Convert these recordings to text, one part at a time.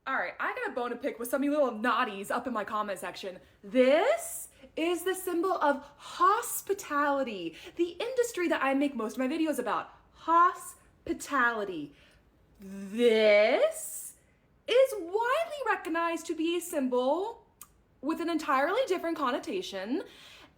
All right, I got a bone to pick with some of you little naughties up in my comment section. This is the symbol of hospitality, the industry that I make most of my videos about. Hospitality. This is widely recognized to be a symbol with an entirely different connotation.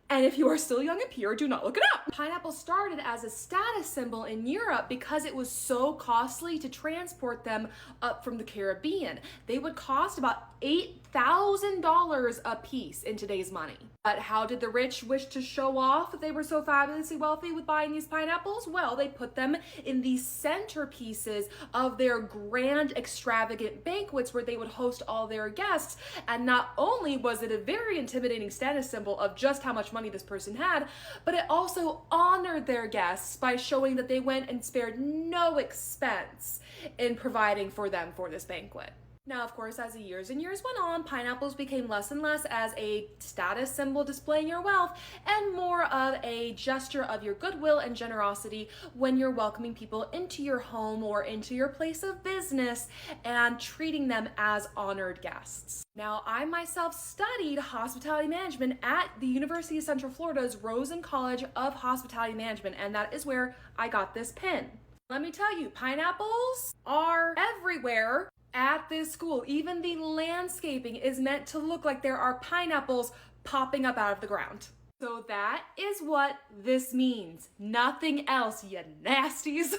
And if you are still young and pure, do not look it up. Pineapple started as a status symbol in Europe because it was so costly to transport them up from the Caribbean. They would cost about $8,000 a piece in today's money. But how did the rich wish to show off that they were so fabulously wealthy with buying these pineapples? Well, they put them in the centerpieces of their grand, extravagant banquets where they would host all their guests. And not only was it a very intimidating status symbol of just how much money this person had, but it also honored their guests by showing that they went and spared no expense in providing for them for this banquet. Now, of course, as the years and years went on, pineapples became less and less as a status symbol displaying your wealth and more of a gesture of your goodwill and generosity when you're welcoming people into your home or into your place of business and treating them as honored guests. Now, I myself studied hospitality management at the University of Central Florida's Rosen College of Hospitality Management, and that is where I got this pin. Let me tell you, pineapples are everywhere at this school. Even the landscaping is meant to look like there are pineapples popping up out of the ground. So that is what this means. Nothing else, you nasties.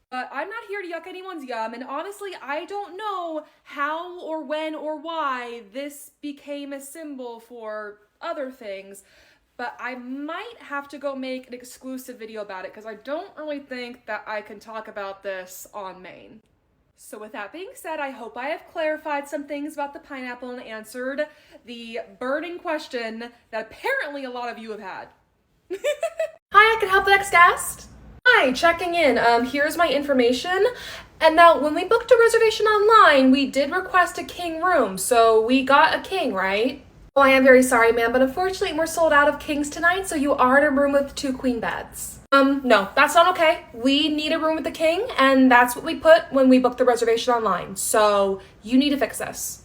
But I'm not here to yuck anyone's yum, and honestly, I don't know how or when or why this became a symbol for other things, but I might have to go make an exclusive video about it because I don't really think that I can talk about this on Maine. So with that being said, I hope I have clarified some things about the pineapple and answered the burning question that apparently a lot of you have had. Hi, I can help the next guest. Hi, checking in. Here's my information. And now when we booked a reservation online, we did request a king room. So we got a king, right? Oh, I am very sorry, ma'am, but unfortunately we're sold out of kings tonight, so you are in a room with 2 queen beds. No, that's not okay. We need a room with the king, and that's what we put when we booked the reservation online. So you need to fix this.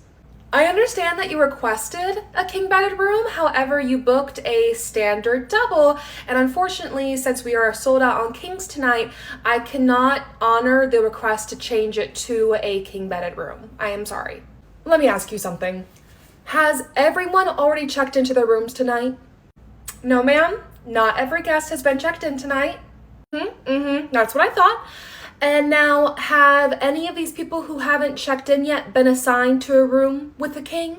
I understand that you requested a king-bedded room, however, you booked a standard double, and unfortunately, since we are sold out on kings tonight, I cannot honor the request to change it to a king-bedded room. I am sorry. Let me ask you something. Has everyone already checked into their rooms tonight? No, ma'am. Not every guest has been checked in tonight. That's what I thought. And now, have any of these people who haven't checked in yet been assigned to a room with the king?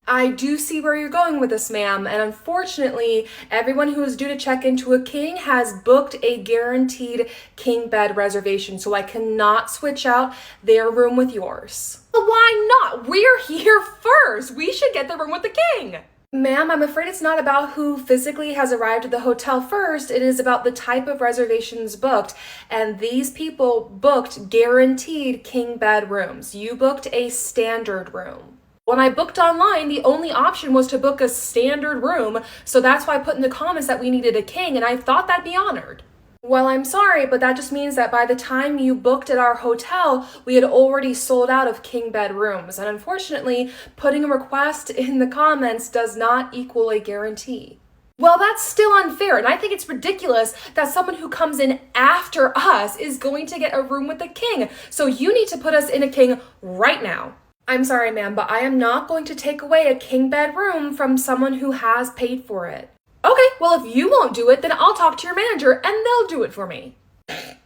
I do see where you're going with this, ma'am, and unfortunately, everyone who is due to check into a king has booked a guaranteed king bed reservation, so I cannot switch out their room with yours. Why not? We're here first. We should get the room with the king. Ma'am, I'm afraid it's not about who physically has arrived at the hotel first. It is about the type of reservations booked. And these people booked guaranteed king bed rooms. You booked a standard room. When I booked online, the only option was to book a standard room. So that's why I put in the comments that we needed a king, and I thought that'd be honored. Well, I'm sorry, but that just means that by the time you booked at our hotel, we had already sold out of king bed rooms. And unfortunately, putting a request in the comments does not equal a guarantee. Well, that's still unfair, and I think it's ridiculous that someone who comes in after us is going to get a room with the king. So you need to put us in a king right now. I'm sorry, ma'am, but I am not going to take away a king bed room from someone who has paid for it. Okay, well, if you won't do it, then I'll talk to your manager and they'll do it for me.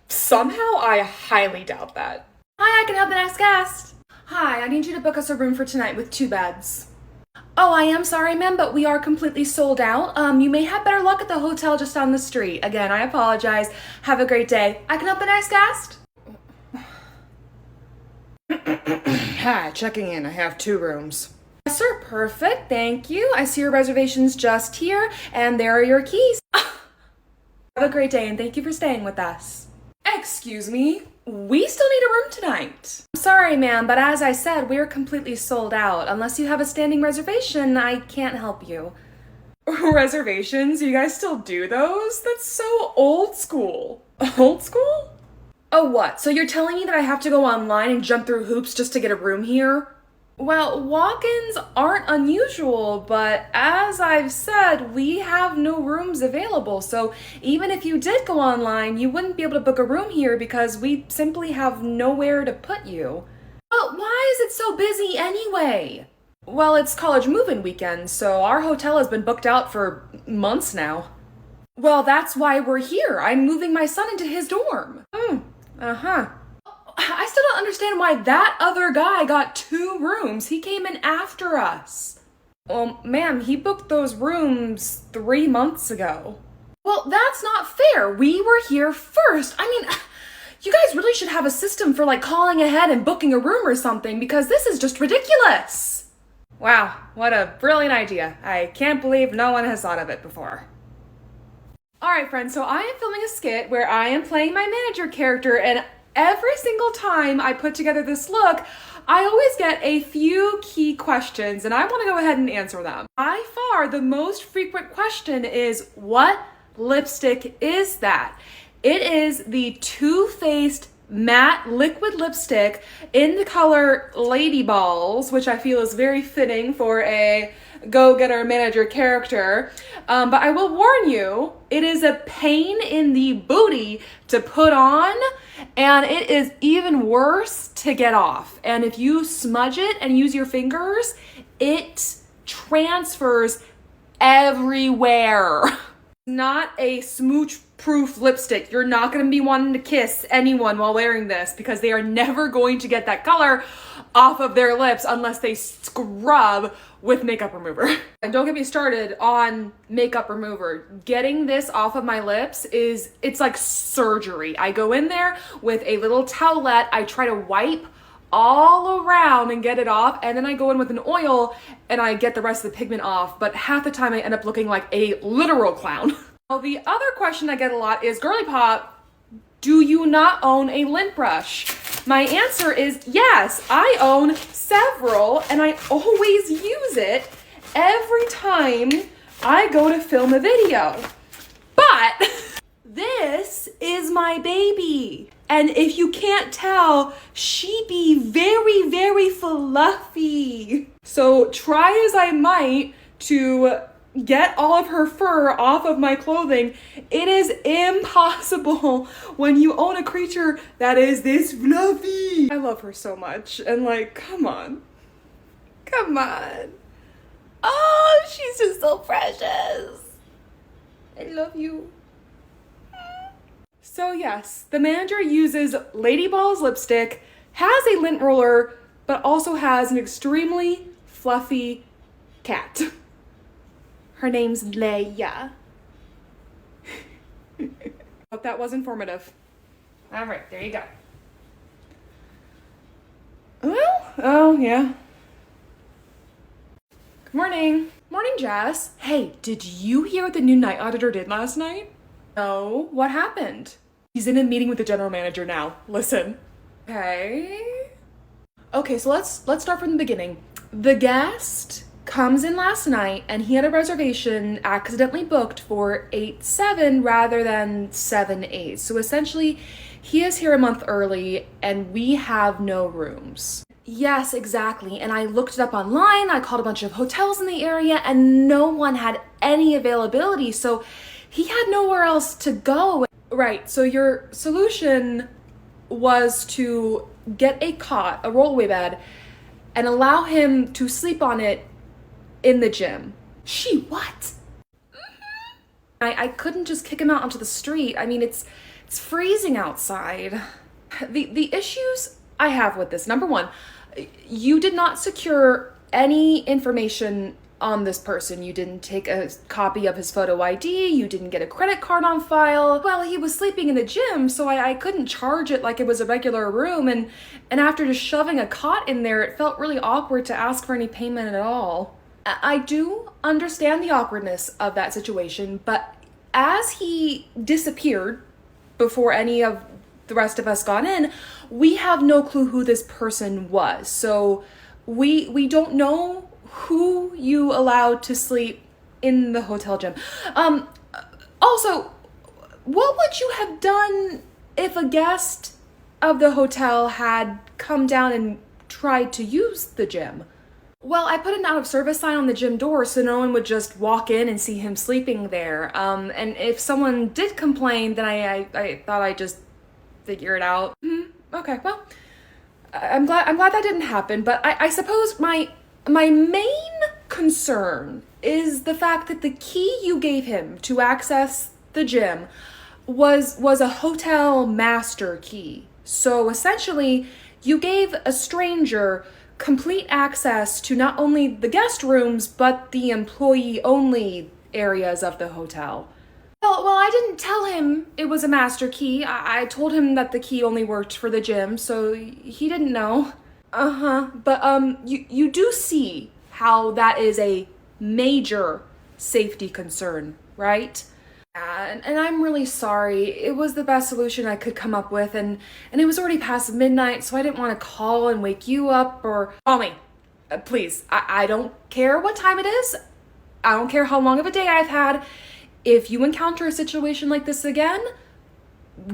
Somehow, I highly doubt that. Hi, I can help the next guest. Hi, I need you to book us a room for tonight with 2 beds. Oh, I am sorry, ma'am, but we are completely sold out. You may have better luck at the hotel just down the street. Again, I apologize. Have a great day. I can help the next guest. Hi, checking in. I have 2 rooms. Yes, sir, perfect. Thank you. I see your reservations just here, and there are your keys. Have a great day, and thank you for staying with us. Excuse me, we still need a room tonight. I'm sorry, ma'am, but as I said, we're completely sold out. Unless you have a standing reservation, I can't help you. Reservations? You guys still do those? That's so old school. Old school? Oh, what? So you're telling me that I have to go online and jump through hoops just to get a room here? Well, walk-ins aren't unusual, but as I've said, we have no rooms available. So even if you did go online, you wouldn't be able to book a room here because we simply have nowhere to put you. But why is it so busy anyway? Well, it's college move-in weekend, so our hotel has been booked out for months now. Well, that's why we're here. I'm moving my son into his dorm. Uh-huh. I still don't understand why that other guy got 2 rooms. He came in after us. Well, ma'am, he booked those rooms 3 months ago. Well, that's not fair. We were here first. I mean, you guys really should have a system for like calling ahead and booking a room or something because this is just ridiculous. Wow, what a brilliant idea. I can't believe no one has thought of it before. Alright friends, so I am filming a skit where I am playing my manager character, and every single time I put together this look, I always get a few key questions and I want to go ahead and answer them. By far, the most frequent question is, what lipstick is that? It is the Too Faced matte liquid lipstick in the color Lady Balls, which I feel is very fitting for a go-getter manager character. But I will warn you, it is a pain in the booty to put on, and it is even worse to get off. And if you smudge it and use your fingers, it transfers everywhere. Not a smooch-proof lipstick. You're not going to be wanting to kiss anyone while wearing this because they are never going to get that color off of their lips unless they scrub with makeup remover. And don't get me started on makeup remover. Getting this off of my lips it's like surgery. I go in there with a little towelette. I try to wipe all around and get it off, and then I go in with an oil and I get the rest of the pigment off, but half the time I end up looking like a literal clown. Well, the other question I get a lot is, Girly Pop, do you not own a lint brush? My answer is yes, I own several, and I always use it every time I go to film a video. But this is my baby. And if you can't tell, she be very, very fluffy. So try as I might to get all of her fur off of my clothing, it is impossible when you own a creature that is this fluffy. I love her so much, and like, come on. Come on. Oh, she's just so precious. I love you. So yes, the manager uses Lady Balls lipstick, has a lint roller, but also has an extremely fluffy cat. Her name's Leia. Hope that was informative. All right, there you go. Well, oh yeah. Good morning. Morning, Jess. Hey, did you hear what the new night auditor did last night? No, what happened? He's in a meeting with the general manager now. Listen. Okay, so let's start from the beginning. The guest comes in last night and he had a reservation accidentally booked for 8/7 rather than 7/8. So essentially, he is here a month early and we have no rooms. Yes, exactly. And I looked it up online, I called a bunch of hotels in the area, and no one had any availability. So he had nowhere else to go. Right, so your solution was to get a cot, a rollaway bed, and allow him to sleep on it in the gym. She what? I couldn't just kick him out onto the street. I mean, it's freezing outside. The issues I have with this, number one, you did not secure any information on this person. You didn't take a copy of his photo ID, you didn't get a credit card on file. Well, he was sleeping in the gym, so I couldn't charge it like it was a regular room, and after just shoving a cot in there, it felt really awkward to ask for any payment at all. I do understand the awkwardness of that situation, but as he disappeared before any of the rest of us got in, we have no clue who this person was. So we don't know who you allowed to sleep in the hotel gym. Also, what would you have done if a guest of the hotel had come down and tried to use the gym. Well, I put an out of service sign on the gym door so no one would just walk in and see him sleeping there. And if someone did complain, then I thought I'd just figure it out. Okay, well, I'm glad that didn't happen, but I suppose my main concern is the fact that the key you gave him to access the gym was a hotel master key. So essentially, you gave a stranger complete access to not only the guest rooms, but the employee-only areas of the hotel. Well, I didn't tell him it was a master key. I told him that the key only worked for the gym, so he didn't know. But you do see how that is a major safety concern, right? And I'm really sorry. It was the best solution I could come up with, and it was already past midnight, so I didn't want to call and wake you up or call me. Please, I don't care what time it is. I don't care how long of a day I've had. If you encounter a situation like this again,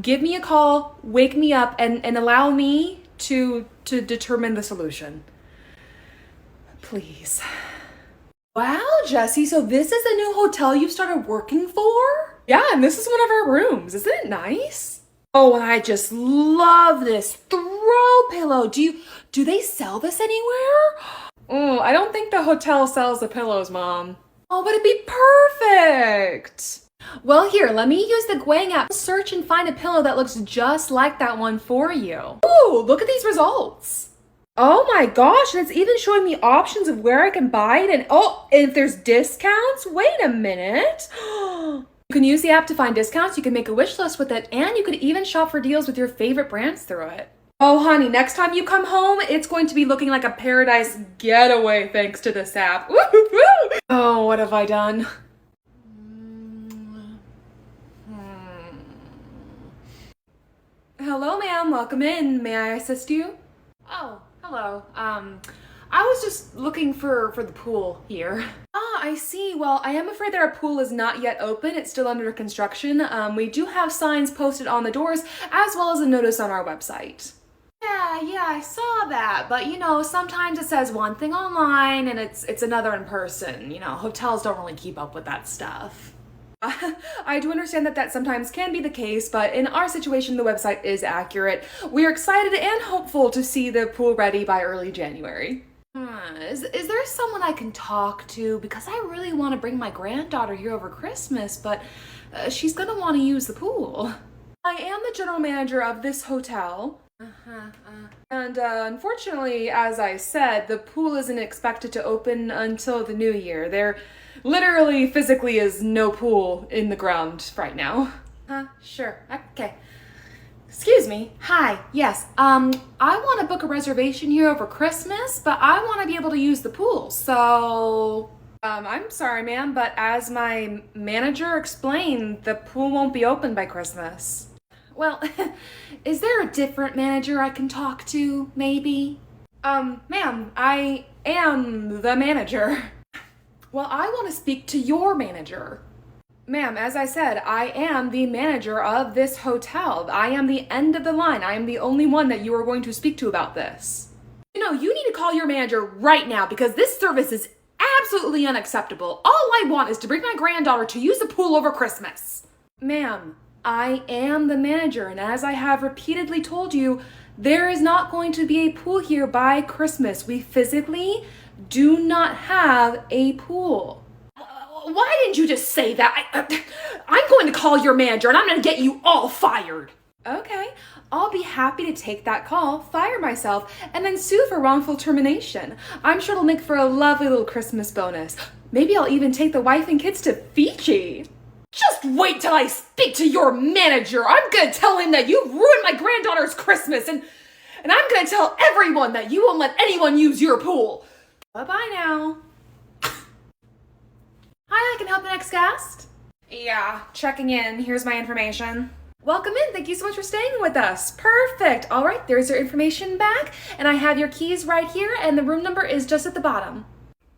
give me a call, wake me up, and allow me to determine the solution. Please. Wow, Jessie, so this is the new hotel you started working for? Yeah, and this is one of our rooms. Isn't it nice? Oh, and I just love this throw pillow. Do they sell this anywhere? Oh, I don't think the hotel sells the pillows, Mom. Oh, but it'd be perfect. Well, here, let me use the Gwang app to search and find a pillow that looks just like that one for you. Ooh, look at these results. Oh my gosh, and it's even showing me options of where I can buy it, and if there's discounts, wait a minute. You can use the app to find discounts, you can make a wish list with it, and you could even shop for deals with your favorite brands through it. Oh honey, next time you come home, it's going to be looking like a paradise getaway thanks to this app. Oh, what have I done? Hello ma'am, welcome in. May I assist you? Oh. Hello. I was just looking for the pool here. Ah, I see. Well, I am afraid that our pool is not yet open. It's still under construction. We do have signs posted on the doors as well as a notice on our website. Yeah, I saw that. But you know, sometimes it says one thing online and it's another in person. You know, hotels don't really keep up with that stuff. I do understand that sometimes can be the case, but in our situation, the website is accurate. We are excited and hopeful to see the pool ready by early January. Is there someone I can talk to? Because I really want to bring my granddaughter here over Christmas, but she's gonna want to use the pool. I am the general manager of this hotel. And unfortunately, as I said, the pool isn't expected to open until the new year. There literally, physically is no pool in the ground right now. Sure. Okay. Excuse me. Hi. Yes. I want to book a reservation here over Christmas, but I want to be able to use the pool. So, I'm sorry, ma'am, but as my manager explained, the pool won't be open by Christmas. Well, is there a different manager I can talk to, maybe? Ma'am, I am the manager. Well, I want to speak to your manager. Ma'am, as I said, I am the manager of this hotel. I am the end of the line. I am the only one that you are going to speak to about this. You know, you need to call your manager right now because this service is absolutely unacceptable. All I want is to bring my granddaughter to use the pool over Christmas. Ma'am, I am the manager, and as I have repeatedly told you, there is not going to be a pool here by Christmas. We physically do not have a pool. Why didn't you just say that? I'm going to call your manager and I'm going to get you all fired. Okay, I'll be happy to take that call, fire myself, and then sue for wrongful termination. I'm sure it'll make for a lovely little Christmas bonus. Maybe I'll even take the wife and kids to Fiji. Just wait till I speak to your manager. I'm going to tell him that you ruined my granddaughter's Christmas and I'm going to tell everyone that you won't let anyone use your pool. Bye-bye now. Hi, I can help the next guest. Yeah, checking in. Here's my information. Welcome in. Thank you so much for staying with us. Perfect. All right, there's your information back, and I have your keys right here, and the room number is just at the bottom.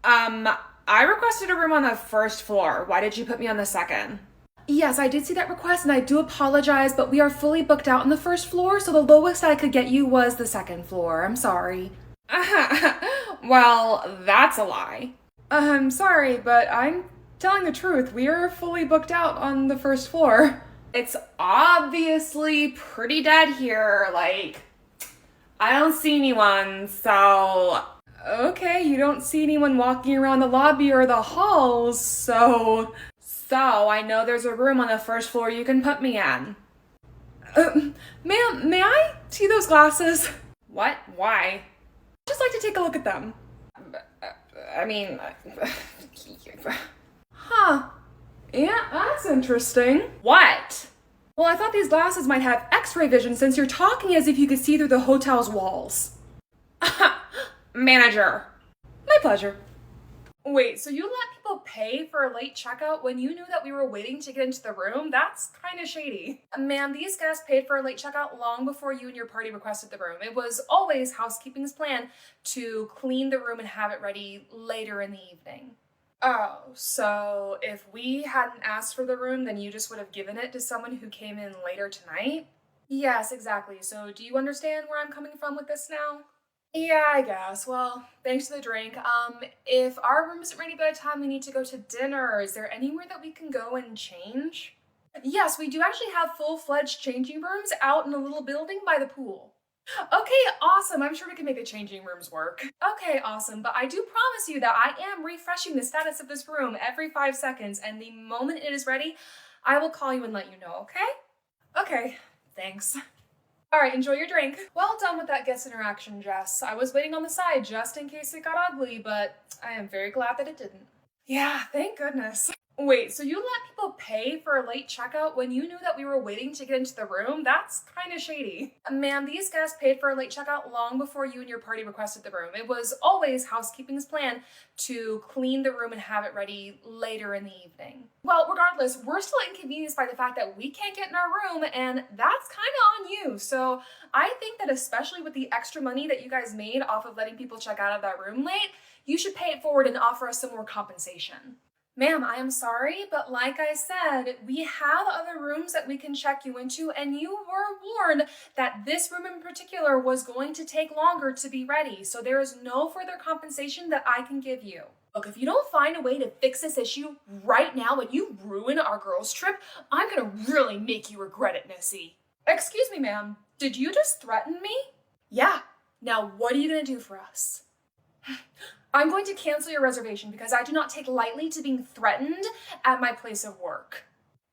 I requested a room on the first floor. Why did you put me on the second? Yes, I did see that request, and I do apologize, but we are fully booked out on the first floor, so the lowest I could get you was the second floor. I'm sorry. Well, that's a lie. Sorry, but I'm telling the truth. We are fully booked out on the first floor. It's obviously pretty dead here. Like, I don't see anyone, so. Okay, you don't see anyone walking around the lobby or the halls, so. So, I know there's a room on the first floor you can put me in. Ma'am, may I see those glasses? What? Why? I'd just like to take a look at them. I mean. Huh. Yeah, that's interesting. What? Well, I thought these glasses might have x-ray vision since you're talking as if you could see through the hotel's walls. Manager. My pleasure. Wait, so you let people pay for a late checkout when you knew that we were waiting to get into the room? That's kind of shady. Ma'am, these guests paid for a late checkout long before you and your party requested the room. It was always housekeeping's plan to clean the room and have it ready later in the evening. Oh, so if we hadn't asked for the room, then you just would have given it to someone who came in later tonight? Yes, exactly. So do you understand where I'm coming from with this now? Yeah, I guess. Well, thanks for the drink. If our room isn't ready by the time we need to go to dinner, is there anywhere that we can go and change? Yes, we do actually have full-fledged changing rooms out in a little building by the pool. Okay, awesome. I'm sure we can make the changing rooms work. Okay, awesome. But I do promise you that I am refreshing the status of this room every 5 seconds, and the moment it is ready, I will call you and let you know, okay? Okay, thanks. All right, enjoy your drink. Well done with that guest interaction, Jess. I was waiting on the side just in case it got ugly, but I am very glad that it didn't. Yeah, thank goodness. Wait, so you let people pay for a late checkout when you knew that we were waiting to get into the room? That's kind of shady. Ma'am, these guests paid for a late checkout long before you and your party requested the room. It was always housekeeping's plan to clean the room and have it ready later in the evening. Well, regardless, we're still inconvenienced by the fact that we can't get in our room, and that's kind of on you. So I think that especially with the extra money that you guys made off of letting people check out of that room late, you should pay it forward and offer us some more compensation. Ma'am, I am sorry, but like I said, we have other rooms that we can check you into, and you were warned that this room in particular was going to take longer to be ready, so there is no further compensation that I can give you. Look, if you don't find a way to fix this issue right now and you ruin our girls' trip, I'm gonna really make you regret it, Missy. Excuse me, ma'am. Did you just threaten me? Yeah. Now, what are you gonna do for us? I'm going to cancel your reservation because I do not take lightly to being threatened at my place of work.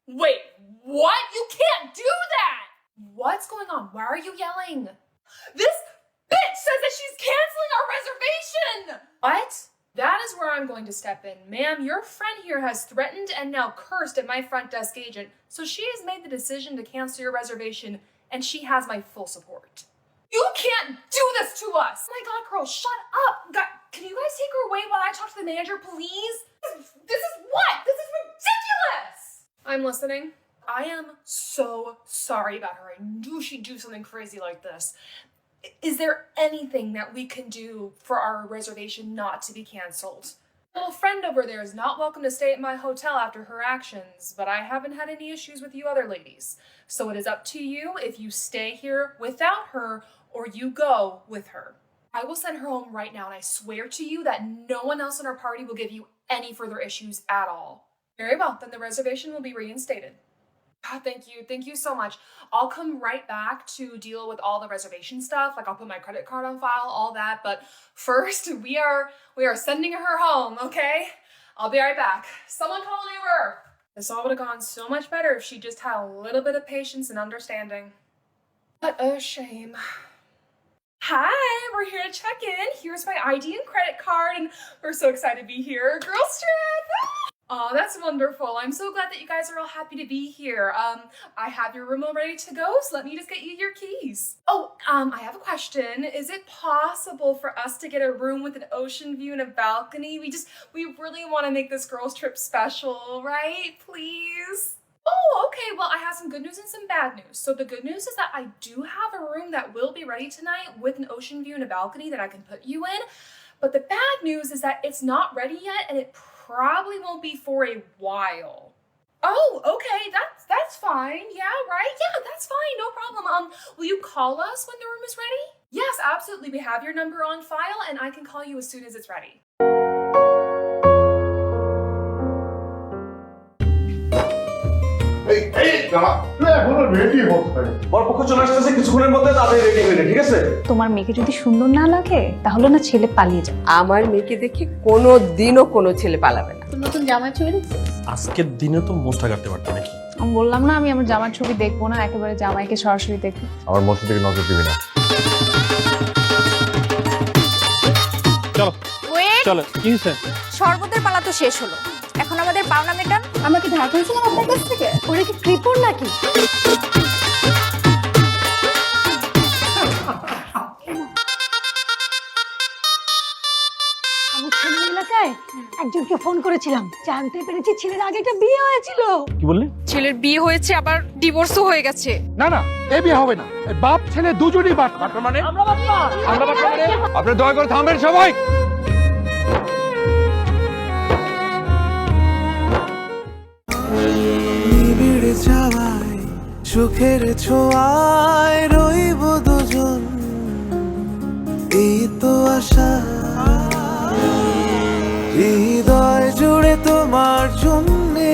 Wait, what? You can't do that! What's going on? Why are you yelling? This bitch says that she's canceling our reservation! What? That is where I'm going to step in. Ma'am, your friend here has threatened and now cursed at my front desk agent, so she has made the decision to cancel your reservation, and she has my full support. You can't do this to us! Oh my god, girl, shut up! God, can you guys take her away while I talk to the manager, please? This is what? This is ridiculous! I'm listening. I am so sorry about her. I knew she'd do something crazy like this. Is there anything that we can do for our reservation not to be canceled? A little friend over there is not welcome to stay at my hotel after her actions, but I haven't had any issues with you other ladies. So it is up to you if you stay here without her or you go with her. I will send her home right now, and I swear to you that no one else in our party will give you any further issues at all. Very well, then the reservation will be reinstated. God, thank you. Thank you so much. I'll come right back to deal with all the reservation stuff. Like I'll put my credit card on file, all that. But first, we are sending her home, okay? I'll be right back. Someone call an Uber. This all would have gone so much better if she just had a little bit of patience and understanding. What a shame. Hi, we're here to check in. Here's my ID and credit card, and we're so excited to be here. Girls trip! Oh, that's wonderful. I'm so glad that you guys are all happy to be here. I have your room all ready to go, so let me just get you your keys. Oh, I have a question. Is it possible for us to get a room with an ocean view and a balcony? We really want to make this girls trip special, right? Please? Oh, okay. Well, I have some good news and some bad news. So the good news is that I do have a room that will be ready tonight with an ocean view and a balcony that I can put you in. But the bad news is that it's not ready yet, and it probably won't be for a while. Oh, okay, that's fine. Yeah, right? Yeah, that's fine, no problem. Will you call us when the room is ready? Yes, absolutely. We have your number on file, and I can call you as soon as it's ready. তোমার মেয়েকে যদি সুন্দর না লাগে তাহলে না ছেলে পালিয়ে যাবে। আমার মেয়েকে দেখে কোনো দিনও কোনো ছেলে পালাবে না। নতুন জামাই ছবি দেখছিস? আজকের দিনে তো মোস্টা কাটতে পারতে নাকি? আমি বললাম না আমি আমার জামার ছবি দেখবো না, একেবারে জামাইকে সরাসরি দেখবো। আমার মসজিদ থেকে নজর দিবি না। চলো চলো, কি হয়েছে? শরবতের পালা তো শেষ হলো, এখন আমাদের পাওনা মেটান। আমরা কি ধার করেছিলাম আপনার কাছ থেকে? ওরা কি কৃপণ নাকি? আমি ছেলের এলাকায় একজনকে ফোন করেছিলাম, জানতে পেরেছি ছেলের আগে একটা বিয়ে হয়েছিল। কি বললি? ছেলের বিয়ে হয়েছে, আবার ডিভোর্সও হয়ে গেছে। না না, এই বিয়ে হবে না। এই বাপ ছেলে দুজনই বাট মানে আপনি দয়া করে থামবেন সবাই। নিবিড় ছাওয়ায় সুখের ছোঁয়ায় রইব দুজন, এই তো আশা হৃদয় জুড়ে তোমার জন্যে।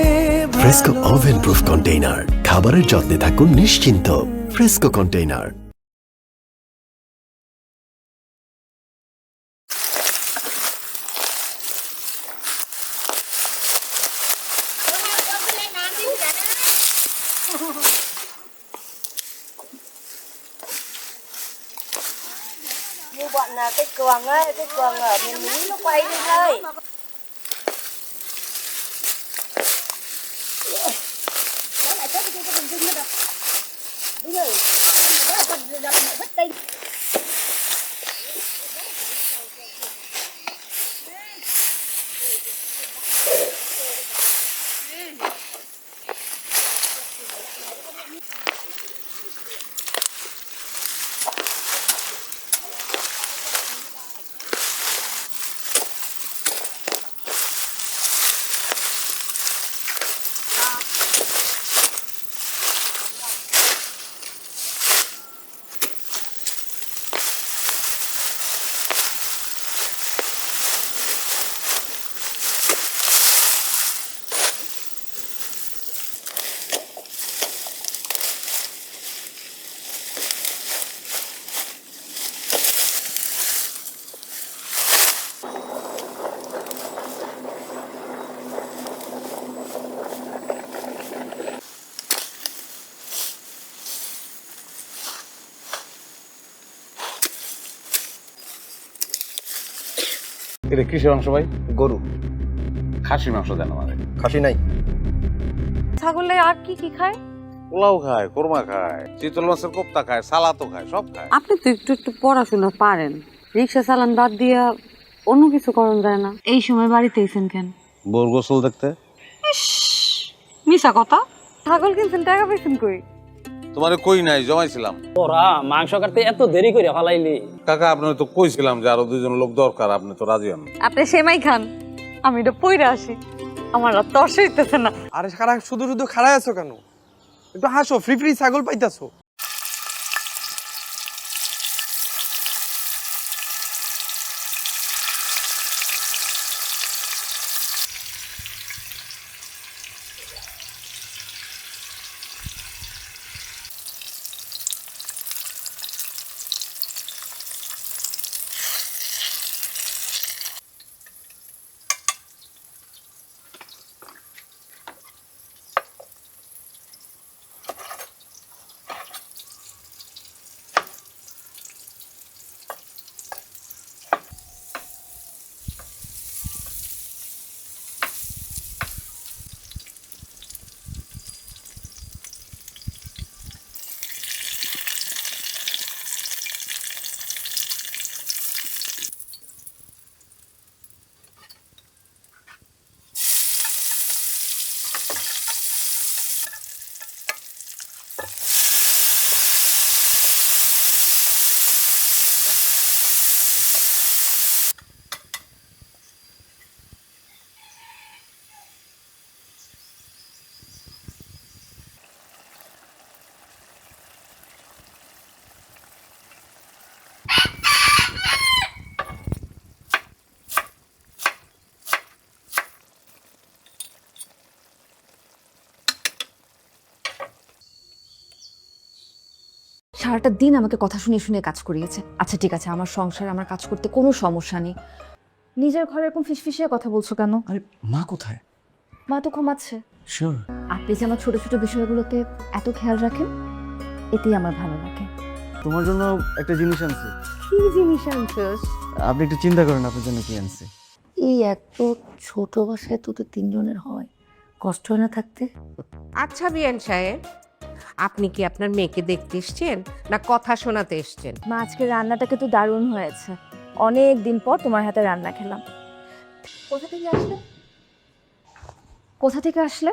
ফ্রেস্কো ওভেন প্রুফ কন্টেইনার, খাবারের যত্নে থাকুন নিশ্চিন্ত। Fresco container. Như bọn là cái cường ấy, cái cường ở miền núi nó quay đi thôi. Nó lại chết cái bình dưng nó đập. Bây giờ nó là phần đập lại bất tinh. এটা কিসের মাংস ভাই? গরু। খাসির মাংস দেন আমারে। খাসি নাই। ছাগলে আর কি কি খায়? পোলাও খায়, কোরমা খায়, চিতল মাছের কোপ্তা খায়, সালাদও খায়, সব খায়। আপনি তো একটু একটু পড়াশোনা পারেন, রিক্সা চালান বাদ দিয়া অন্য কিছু করন যায় না? এই সময় বাড়িতে এসেন কেন? বোর গোসল দেখতে। মিশা কথা। ছাগল কিনছেন, টাকা পেয়েছেন কই? তোমারে কই নাই, জমাইছিলাম। ওরা মাংস কাটতে এত দেরি করে ফালাইলি? কাকা আপনি তো কইছিলাম যে আরো দুইজন লোক দরকার, আপনি তো রাজি হন। আপনি সেমাই খান, আমি এটা পইরা আসি। আমার আর তর্স হইতেছে না। আরে সারা শুধু শুধু খাড়ায় আছো কেন? একটু হাসো, ফ্রি ফ্রি ছাগল পাইতাছো। সারাটা দিন আমাকে কথা শুনিয়ে শুনিয়ে কাজ করিয়েছে। আচ্ছা ঠিক আছে, আমার সংসারে আমার কাজ করতে কোনো সমস্যা নেই। নিজের ঘরে এরকম ফিসফিসিয়ে কথা বলছো কেন? আরে মা কোথায়? মা তো ঘুমাচ্ছে। শিওর? আপনি যে আমার ছোট ছোট বিষয়গুলোতে এত খেয়াল রাখেন, এতেই আমার ভালো লাগে। তোমার জন্য একটা জিনিস আনছি। কি জিনিস আনছোস? আপনি একটু চিন্তা করেন আপনার জন্য কি আনছি। এই এত ছোট বাসায় তো তিনজনের হয়, কষ্ট হয় না থাকতে? আচ্ছা বিয়ান সাহেব, আপনি কি আপনার মেয়েকে দেখতে এসছেন না কথা শোনাতে এসছেন? মা, আজকে রান্নাটাকে তো দারুণ হয়েছে। অনেক দিন পর তোমার হাতে রান্না খেলাম। কোথা থেকে আসলে?